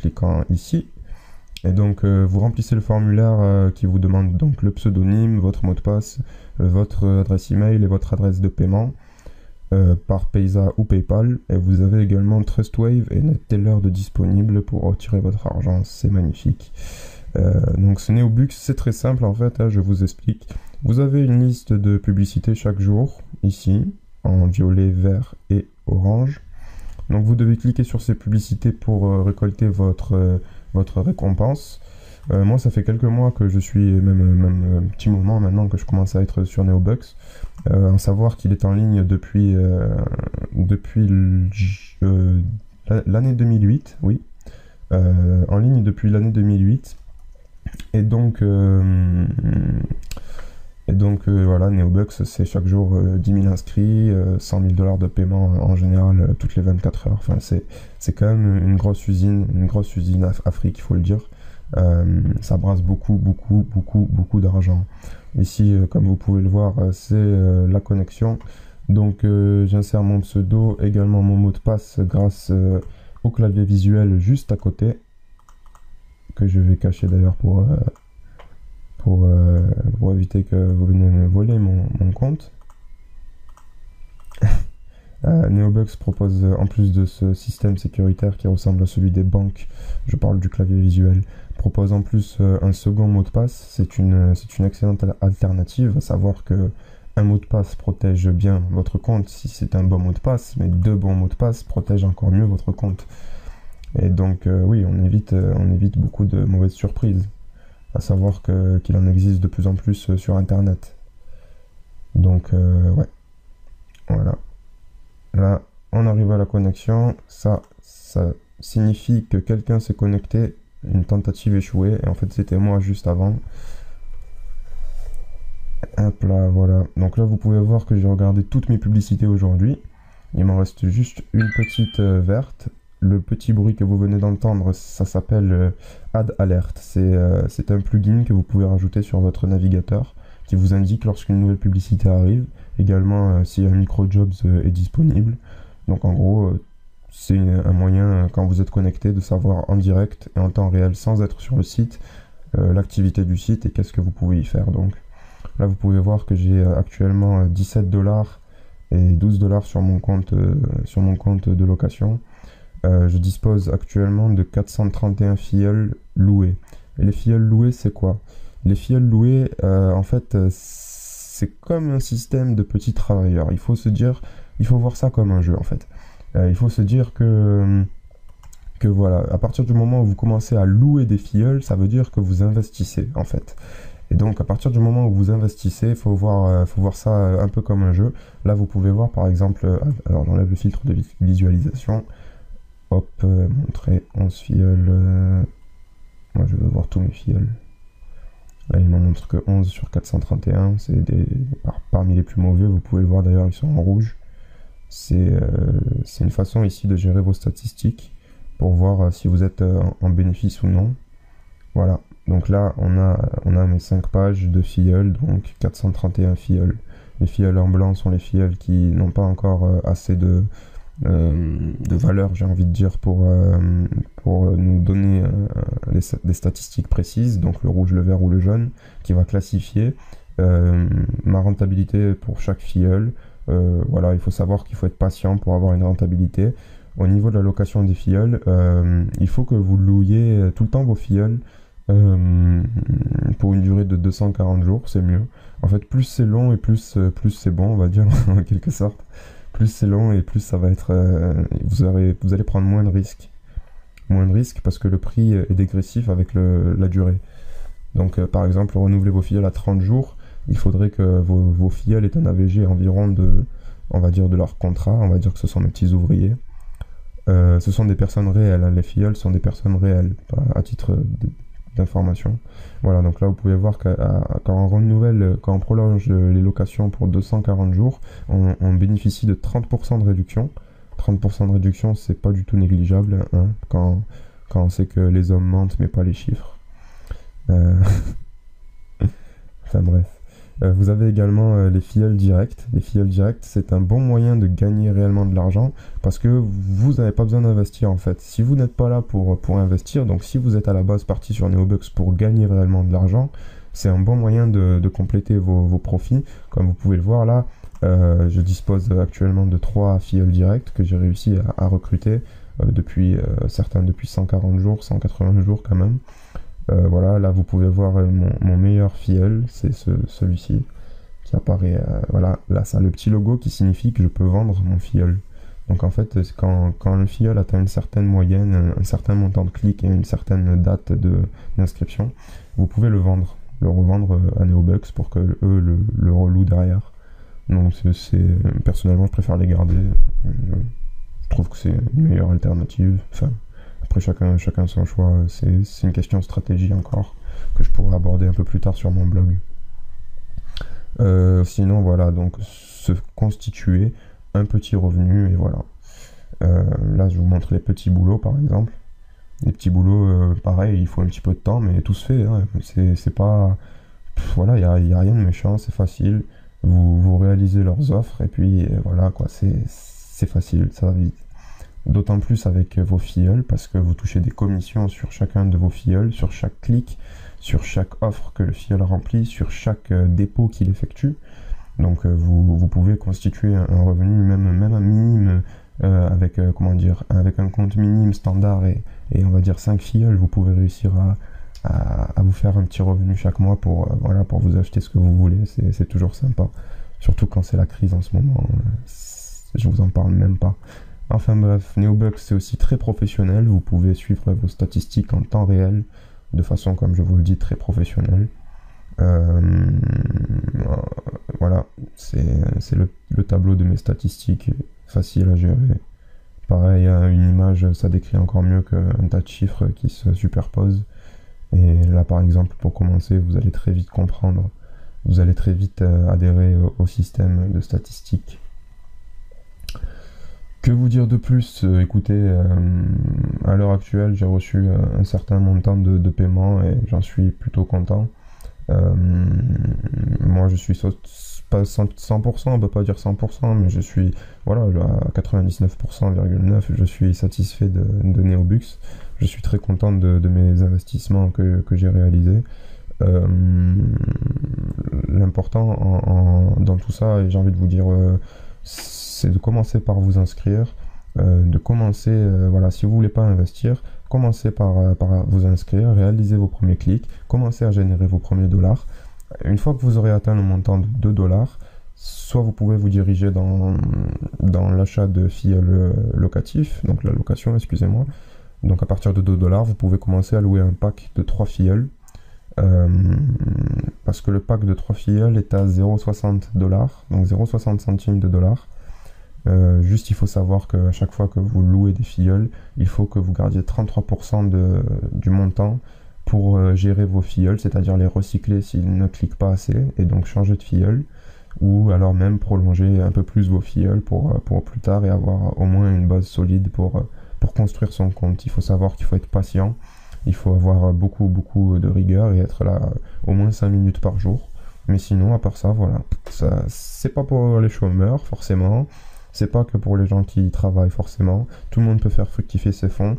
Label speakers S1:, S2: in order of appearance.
S1: cliquant ici. Et donc vous remplissez le formulaire qui vous demande donc le pseudonyme, votre mot de passe, votre adresse email et votre adresse de paiement par Payza ou PayPal. Et vous avez également Trustwave et NetTeller de disponible pour retirer votre argent. C'est magnifique. Donc ce Neobux, c'est très simple en fait, je vous explique. Vous avez une liste de publicités chaque jour, ici, en violet, vert et orange. Donc vous devez cliquer sur ces publicités pour récolter votre récompense. Moi, ça fait quelques mois que je suis, même un petit moment maintenant que je commence à être sur Neobux. À savoir qu'il est en ligne depuis l'année 2008, oui. En ligne depuis l'année 2008. Et donc voilà, Neobux, c'est chaque jour 10 000 inscrits, 100 000 $ de paiement en général toutes les 24 heures. Enfin, c'est quand même une grosse usine Afrique, il faut le dire. Ça brasse beaucoup d'argent. Ici, comme vous pouvez le voir, c'est la connexion. Donc j'insère mon pseudo, également mon mot de passe grâce au clavier visuel juste à côté, que je vais cacher d'ailleurs pour éviter que vous veniez me voler mon compte. Neobux propose, en plus de ce système sécuritaire qui ressemble à celui des banques, je parle du clavier visuel, propose en plus un second mot de passe. C'est une excellente alternative, à savoir que un mot de passe protège bien votre compte si c'est un bon mot de passe, mais deux bons mots de passe protègent encore mieux votre compte. Et donc oui, on évite beaucoup de mauvaises surprises. À savoir qu'il en existe de plus en plus sur internet. Donc ouais, voilà. Là, on arrive à la connexion. Ça signifie que quelqu'un s'est connecté, une tentative échouée. Et en fait, c'était moi juste avant. Hop là, voilà. Donc là, vous pouvez voir que j'ai regardé toutes mes publicités aujourd'hui. Il m'en reste juste une petite verte. Le petit bruit que vous venez d'entendre, ça s'appelle Ad Alert. C'est un plugin que vous pouvez rajouter sur votre navigateur qui vous indique lorsqu'une nouvelle publicité arrive. Également si un micro-jobs est disponible. Donc en gros, c'est un moyen, quand vous êtes connecté, de savoir en direct et en temps réel, sans être sur le site, l'activité du site et qu'est-ce que vous pouvez y faire. Donc là, vous pouvez voir que j'ai actuellement 17 $ et 12 $ sur mon compte de location. Je dispose actuellement de 431 filleuls loués. Et les filleuls loués, c'est quoi? Les filleuls loués, en fait, c'est comme un système de petits travailleurs. Il faut voir ça comme un jeu, en fait. Il faut se dire que voilà, à partir du moment où vous commencez à louer des filleuls, ça veut dire que vous investissez, en fait. Et donc, à partir du moment où vous investissez, il faut voir ça un peu comme un jeu. Là, vous pouvez voir, par exemple, alors j'enlève le filtre de visualisation. Hop, montrer 11 filleuls. Moi, je veux voir tous mes filleuls. Là, il m'en montre que 11 sur 431. C'est parmi les plus mauvais. Vous pouvez le voir d'ailleurs, ils sont en rouge. C'est une façon ici de gérer vos statistiques pour voir si vous êtes en bénéfice ou non. Voilà. Donc là, on a mes 5 pages de filleuls, donc 431 filleuls. Les filleuls en blanc sont les filleuls qui n'ont pas encore assez de valeur, j'ai envie de dire, pour nous donner des statistiques précises, donc le rouge, le vert ou le jaune, qui va classifier ma rentabilité pour chaque filleul. Voilà, il faut savoir qu'il faut être patient pour avoir une rentabilité. Au niveau de la location des filleuls, il faut que vous louiez tout le temps vos filleuls pour une durée de 240 jours, c'est mieux. En fait, plus c'est long et plus c'est bon, on va dire, en quelque sorte. Plus c'est long et plus ça va être... vous allez prendre moins de risques. Moins de risques parce que le prix est dégressif avec la durée. Donc par exemple, renouveler vos filleuls à 30 jours, il faudrait que vos filleuls aient un AVG environ on va dire de leur contrat, on va dire que ce sont mes petits ouvriers. Ce sont des personnes réelles, hein. Les filleuls sont des personnes réelles, pas à titre d'information. Voilà, donc là vous pouvez voir que quand on prolonge les locations pour 240 jours, on bénéficie de 30% de réduction. 30% de réduction, c'est pas du tout négligeable, hein, quand on sait que les hommes mentent mais pas les chiffres. Enfin bref. Vous avez également les filleuls directs. Les filleuls directs, c'est un bon moyen de gagner réellement de l'argent parce que vous n'avez pas besoin d'investir en fait. Si vous n'êtes pas là pour investir, donc si vous êtes à la base parti sur Neobux pour gagner réellement de l'argent, c'est un bon moyen de compléter vos profits. Comme vous pouvez le voir là, je dispose actuellement de 3 filleuls directs que j'ai réussi à recruter depuis certains depuis 140 jours, 180 jours quand même. Voilà, là vous pouvez voir mon meilleur filleul, c'est celui-ci qui apparaît. Voilà, là ça a le petit logo qui signifie que je peux vendre mon filleul. Donc en fait, quand le filleul atteint une certaine moyenne, un certain montant de clics et une certaine date d'inscription, vous pouvez le vendre, le revendre à Neobux pour que eux le relouent derrière. Donc personnellement, je préfère les garder. Je trouve que c'est une meilleure alternative. Enfin, après, chacun son choix. C'est une question de stratégie encore que je pourrais aborder un peu plus tard sur mon blog. Sinon, voilà, donc se constituer un petit revenu et voilà. Là, je vous montre les petits boulots par exemple. Les petits boulots, pareil, il faut un petit peu de temps, mais tout se fait. Hein. C'est pas. Voilà, il n'y a rien de méchant, c'est facile. Vous réalisez leurs offres et puis voilà, quoi, c'est facile, ça va vite. D'autant plus avec vos filleuls parce que vous touchez des commissions sur chacun de vos filleuls, sur chaque clic, sur chaque offre que le filleul remplit, sur chaque dépôt qu'il effectue. Donc vous pouvez constituer un revenu même un minime avec comment dire, avec un compte minime standard et on va dire 5 filleuls, vous pouvez réussir à vous faire un petit revenu chaque mois pour voilà, pour vous acheter ce que vous voulez. C'est toujours sympa, surtout quand c'est la crise en ce moment. Je vous en parle même pas. Enfin bref, Neobux c'est aussi très professionnel, vous pouvez suivre vos statistiques en temps réel, de façon, comme je vous le dis, très professionnelle. Voilà, c'est le tableau de mes statistiques, facile à gérer. Pareil, une image, ça décrit encore mieux qu'un tas de chiffres qui se superposent. Et là, par exemple, pour commencer, vous allez très vite comprendre, vous allez très vite adhérer au système de statistiques. Que vous dire de plus? Écoutez, à l'heure actuelle, j'ai reçu un certain montant de paiement et j'en suis plutôt content. Moi, je suis pas 100%, on peut pas dire 100%, mais je suis voilà, à 99,9%, je suis satisfait de Neobux. Je suis très content de mes investissements que j'ai réalisés. L'important dans tout ça, et j'ai envie de vous dire, c'est de commencer par vous inscrire, de commencer, voilà, si vous voulez pas investir, commencez par vous inscrire, réalisez vos premiers clics, commencez à générer vos premiers dollars. Une fois que vous aurez atteint le montant de 2 dollars, soit vous pouvez vous diriger dans l'achat de filleuls locatifs, donc la location, excusez-moi. Donc à partir de 2 dollars, vous pouvez commencer à louer un pack de 3 filleuls. Parce que le pack de 3 filleuls est à 0,60 dollars, donc 0,60 centimes de dollars. Juste il faut savoir qu'à chaque fois que vous louez des filleuls, il faut que vous gardiez 33% du montant pour gérer vos filleuls, c'est-à-dire les recycler s'ils ne cliquent pas assez, et donc changer de filleul, ou alors même prolonger un peu plus vos filleuls pour plus tard et avoir au moins une base solide pour construire son compte. Il faut savoir qu'il faut être patient, il faut avoir beaucoup de rigueur et être là au moins 5 minutes par jour. Mais sinon, à part ça, voilà, ça, c'est pas pour les chômeurs forcément, c'est pas que pour les gens qui travaillent forcément, tout le monde peut faire fructifier ses fonds.